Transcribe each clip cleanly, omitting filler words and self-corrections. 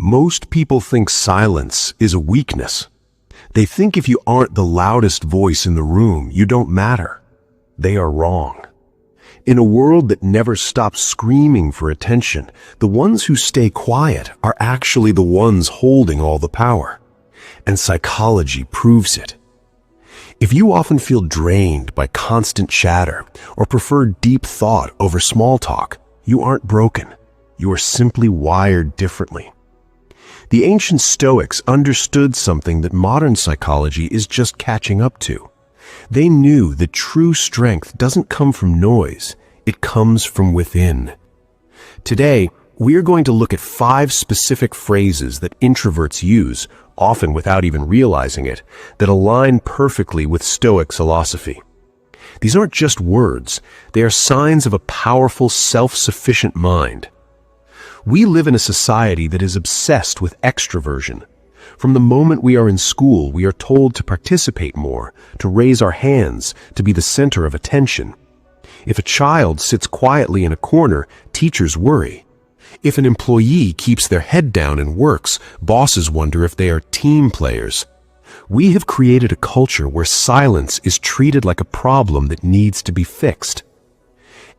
Most people think silence is a weakness. They think if you aren't the loudest voice in the room, you don't matter. They are wrong. In a world that never stops screaming for attention, the ones who stay quiet are actually the ones holding all the power. And psychology proves it. If you often feel drained by constant chatter or prefer deep thought over small talk, you aren't broken. You are simply wired differently. The ancient Stoics understood something that modern psychology is just catching up to. They knew that true strength doesn't come from noise, it comes from within. Today, we are going to look at 5 specific phrases that introverts use, often without even realizing it, that align perfectly with Stoic philosophy. These aren't just words, they are signs of a powerful, self-sufficient mind. We live in a society that is obsessed with extroversion. From the moment we are in school, we are told to participate more, to raise our hands, to be the center of attention. If a child sits quietly in a corner, teachers worry. If an employee keeps their head down and works, bosses wonder if they are team players. We have created a culture where silence is treated like a problem that needs to be fixed.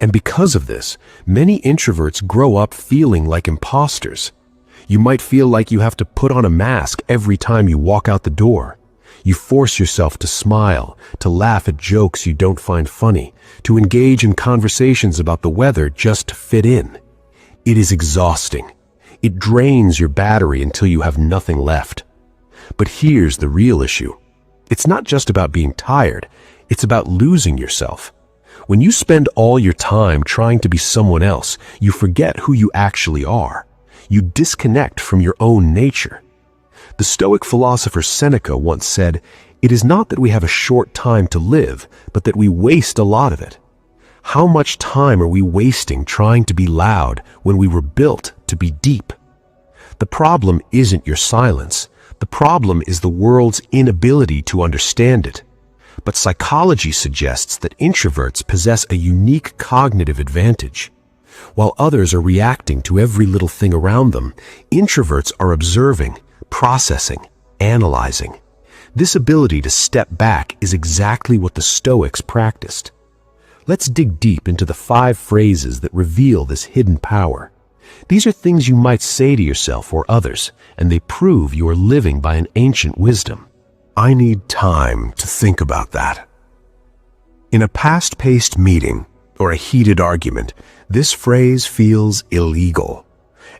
And because of this, many introverts grow up feeling like imposters. You might feel like you have to put on a mask every time you walk out the door. You force yourself to smile, to laugh at jokes you don't find funny, to engage in conversations about the weather just to fit in. It is exhausting. It drains your battery until you have nothing left. But here's the real issue. It's not just about being tired, it's about losing yourself. When you spend all your time trying to be someone else, you forget who you actually are. You disconnect from your own nature. The Stoic philosopher Seneca once said, "It is not that we have a short time to live, but that we waste a lot of it." How much time are we wasting trying to be loud when we were built to be deep? The problem isn't your silence. The problem is the world's inability to understand it. But psychology suggests that introverts possess a unique cognitive advantage. While others are reacting to every little thing around them, introverts are observing, processing, analyzing. This ability to step back is exactly what the Stoics practiced. Let's dig deep into the 5 phrases that reveal this hidden power. These are things you might say to yourself or others, and they prove you are living by an ancient wisdom. I need time to think about that. In a fast-paced meeting or a heated argument, this phrase feels illegal.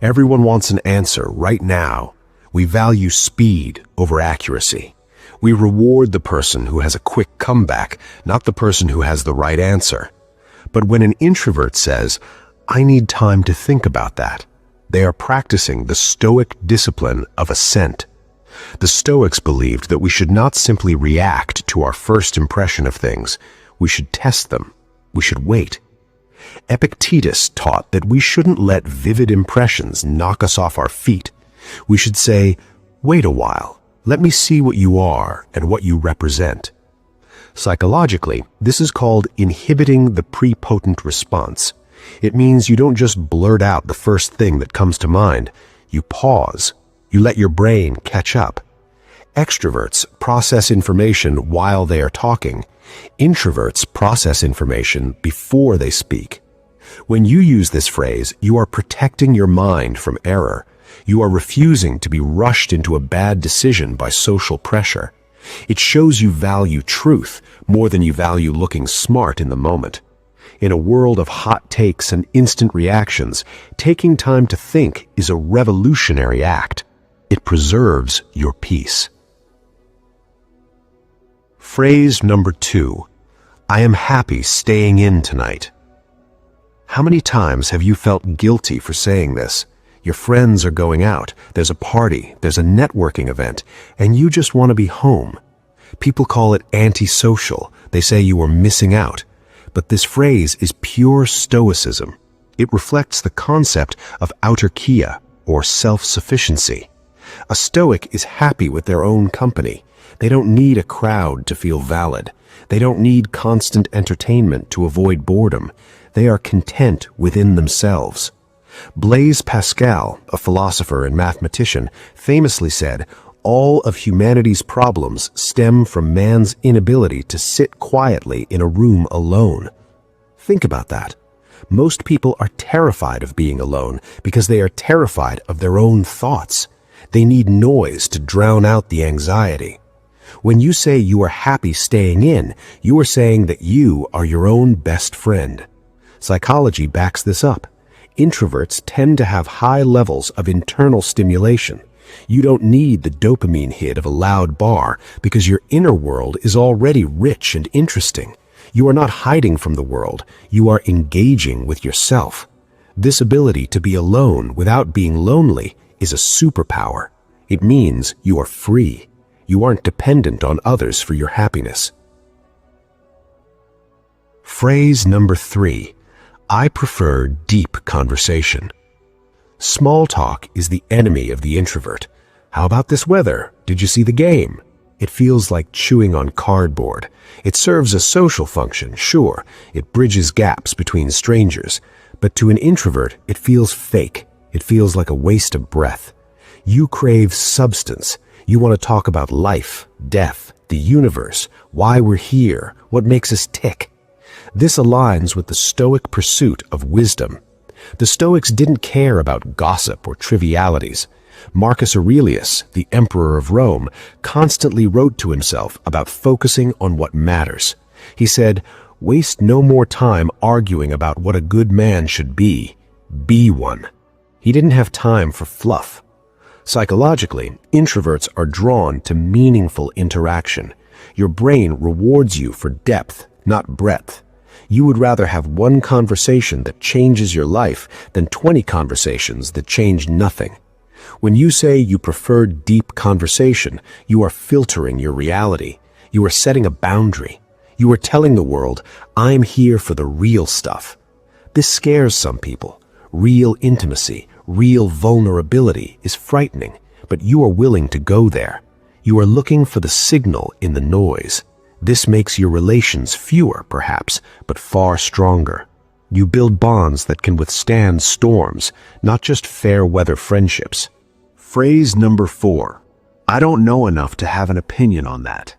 Everyone wants an answer right now. We value speed over accuracy. We reward the person who has a quick comeback, not the person who has the right answer. But when an introvert says, "I need time to think about that," they are practicing the Stoic discipline of assent. The Stoics believed that we should not simply react to our first impression of things. We should test them. We should wait. Epictetus taught that we shouldn't let vivid impressions knock us off our feet. We should say, "Wait a while. Let me see what you are and what you represent." Psychologically, this is called inhibiting the prepotent response. It means you don't just blurt out the first thing that comes to mind. You pause. You let your brain catch up. Extroverts process information while they are talking. Introverts process information before they speak. When you use this phrase, you are protecting your mind from error. You are refusing to be rushed into a bad decision by social pressure. It shows you value truth more than you value looking smart in the moment. In a world of hot takes and instant reactions, taking time to think is a revolutionary act. It preserves your peace. Phrase number 2. I am happy staying in tonight. How many times have you felt guilty for saying this? Your friends are going out, there's a party, there's a networking event, and you just want to be home. People call it antisocial. They say you are missing out. But this phrase is pure Stoicism. It reflects the concept of autarkia, or self-sufficiency. A Stoic is happy with their own company. They don't need a crowd to feel valid. They don't need constant entertainment to avoid boredom. They are content within themselves. Blaise Pascal, a philosopher and mathematician, famously said, "All of humanity's problems stem from man's inability to sit quietly in a room alone." Think about that. Most people are terrified of being alone because they are terrified of their own thoughts. They need noise to drown out the anxiety. When you say you are happy staying in, you are saying that you are your own best friend. Psychology backs this up. Introverts tend to have high levels of internal stimulation. You don't need the dopamine hit of a loud bar because your inner world is already rich and interesting. You are not hiding from the world, you are engaging with yourself. This ability to be alone without being lonely is a superpower. It means you are free. You aren't dependent on others for your happiness. Phrase number 3. I prefer deep conversation. Small talk is the enemy of the introvert. How about this weather? Did you see the game? It feels like chewing on cardboard. It serves a social function, sure. It bridges gaps between strangers. But to an introvert, it feels fake. It feels like a waste of breath. You crave substance. You want to talk about life, death, the universe, why we're here, what makes us tick. This aligns with the Stoic pursuit of wisdom. The Stoics didn't care about gossip or trivialities. Marcus Aurelius, the emperor of Rome, constantly wrote to himself about focusing on what matters. He said, "Waste no more time arguing about what a good man should be. Be one." He didn't have time for fluff. Psychologically, introverts are drawn to meaningful interaction. Your brain rewards you for depth, not breadth. You would rather have one conversation that changes your life than 20 conversations that change nothing. When you say you prefer deep conversation, you are filtering your reality. You are setting a boundary. You are telling the world, I'm here for the real stuff. This scares some people. Real intimacy, real vulnerability is frightening, but you are willing to go there. You are looking for the signal in the noise. This makes your relations fewer, perhaps, but far stronger. You build bonds that can withstand storms, not just fair weather friendships. Phrase number 4. I don't know enough to have an opinion on that.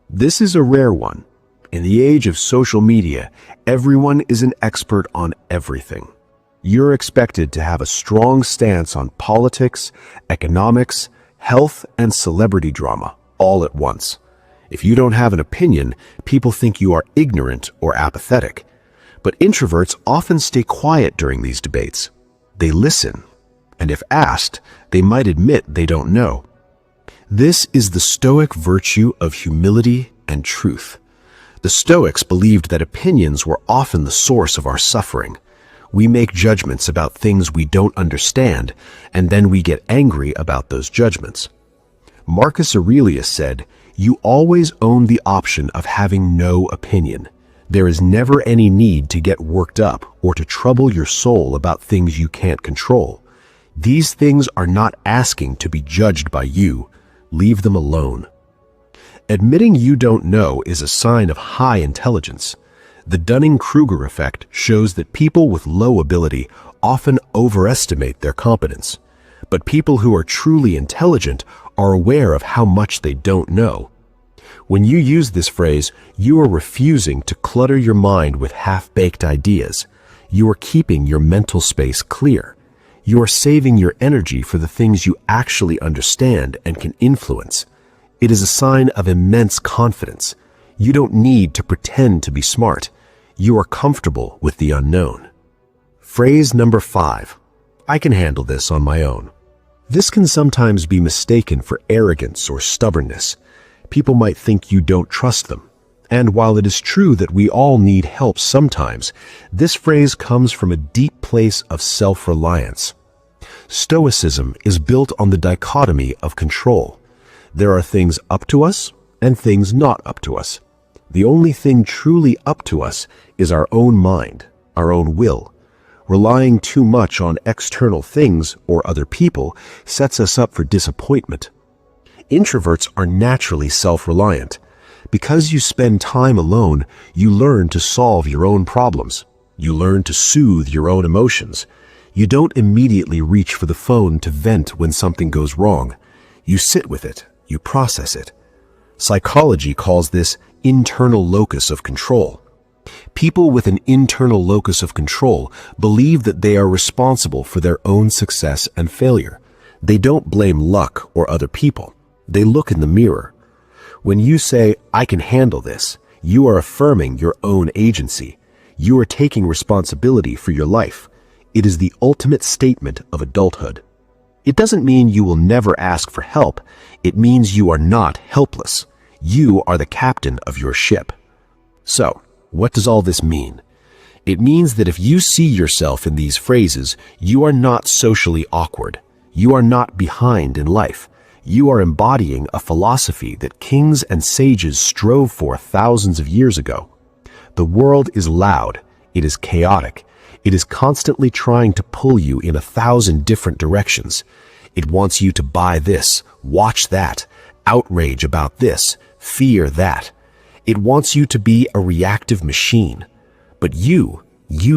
This is a rare one. In the age of social media, everyone is an expert on everything. You're expected to have a strong stance on politics, economics, health, and celebrity drama all at once. If you don't have an opinion, people think you are ignorant or apathetic. But introverts often stay quiet during these debates. They listen, and if asked, they might admit they don't know. This is the Stoic virtue of humility and truth. The Stoics believed that opinions were often the source of our suffering. We make judgments about things we don't understand, and then we get angry about those judgments. Marcus Aurelius said, "You always own the option of having no opinion. There is never any need to get worked up or to trouble your soul about things you can't control. These things are not asking to be judged by you. Leave them alone." Admitting you don't know is a sign of high intelligence. The Dunning-Kruger effect shows that people with low ability often overestimate their competence. But people who are truly intelligent are aware of how much they don't know. When you use this phrase, you are refusing to clutter your mind with half-baked ideas. You are keeping your mental space clear. You are saving your energy for the things you actually understand and can influence. It is a sign of immense confidence. You don't need to pretend to be smart. You are comfortable with the unknown. Phrase number 5. I can handle this on my own. This can sometimes be mistaken for arrogance or stubbornness. People might think you don't trust them. And while it is true that we all need help sometimes, this phrase comes from a deep place of self-reliance. Stoicism is built on the dichotomy of control. There are things up to us and things not up to us. The only thing truly up to us is our own mind, our own will. Relying too much on external things or other people sets us up for disappointment. Introverts are naturally self-reliant. Because you spend time alone, you learn to solve your own problems. You learn to soothe your own emotions. You don't immediately reach for the phone to vent when something goes wrong. You sit with it. You process it. Psychology calls this internal locus of control. People with an internal locus of control believe that they are responsible for their own success and failure. They don't blame luck or other people. They look in the mirror. When you say, "I can handle this," you are affirming your own agency. You are taking responsibility for your life. It is the ultimate statement of adulthood. It doesn't mean you will never ask for help. It means you are not helpless. You are the captain of your ship. So, what does all this mean? It means that if you see yourself in these phrases, you are not socially awkward. You are not behind in life. You are embodying a philosophy that kings and sages strove for thousands of years ago. The world is loud. It is chaotic. It is constantly trying to pull you in 1,000 different directions. It wants you to buy this, watch that, outrage about this, fear that. It wants you to be a reactive machine. But you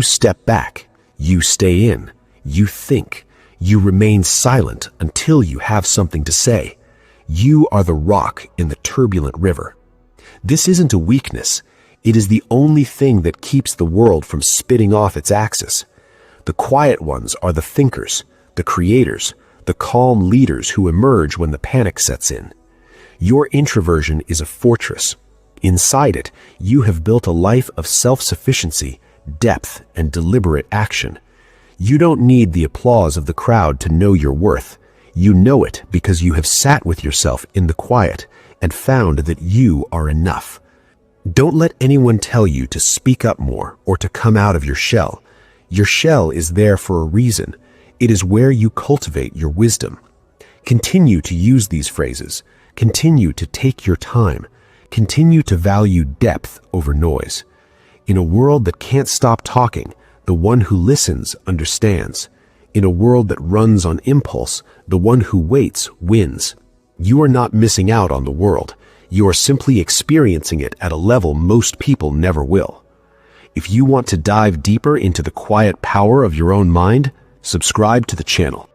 step back. You stay in. You think. You remain silent until you have something to say. You are the rock in the turbulent river. This isn't a weakness. It is the only thing that keeps the world from spitting off its axis. The quiet ones are the thinkers, the creators, the calm leaders who emerge when the panic sets in. Your introversion is a fortress. Inside it, you have built a life of self-sufficiency, depth, and deliberate action. You don't need the applause of the crowd to know your worth. You know it because you have sat with yourself in the quiet and found that you are enough. Don't let anyone tell you to speak up more or to come out of your shell. Your shell is there for a reason. It is where you cultivate your wisdom. Continue to use these phrases. Continue to take your time. Continue to value depth over noise. In a world that can't stop talking, the one who listens understands. In a world that runs on impulse, the one who waits wins. You are not missing out on the world. You are simply experiencing it at a level most people never will. If you want to dive deeper into the quiet power of your own mind, subscribe to the channel.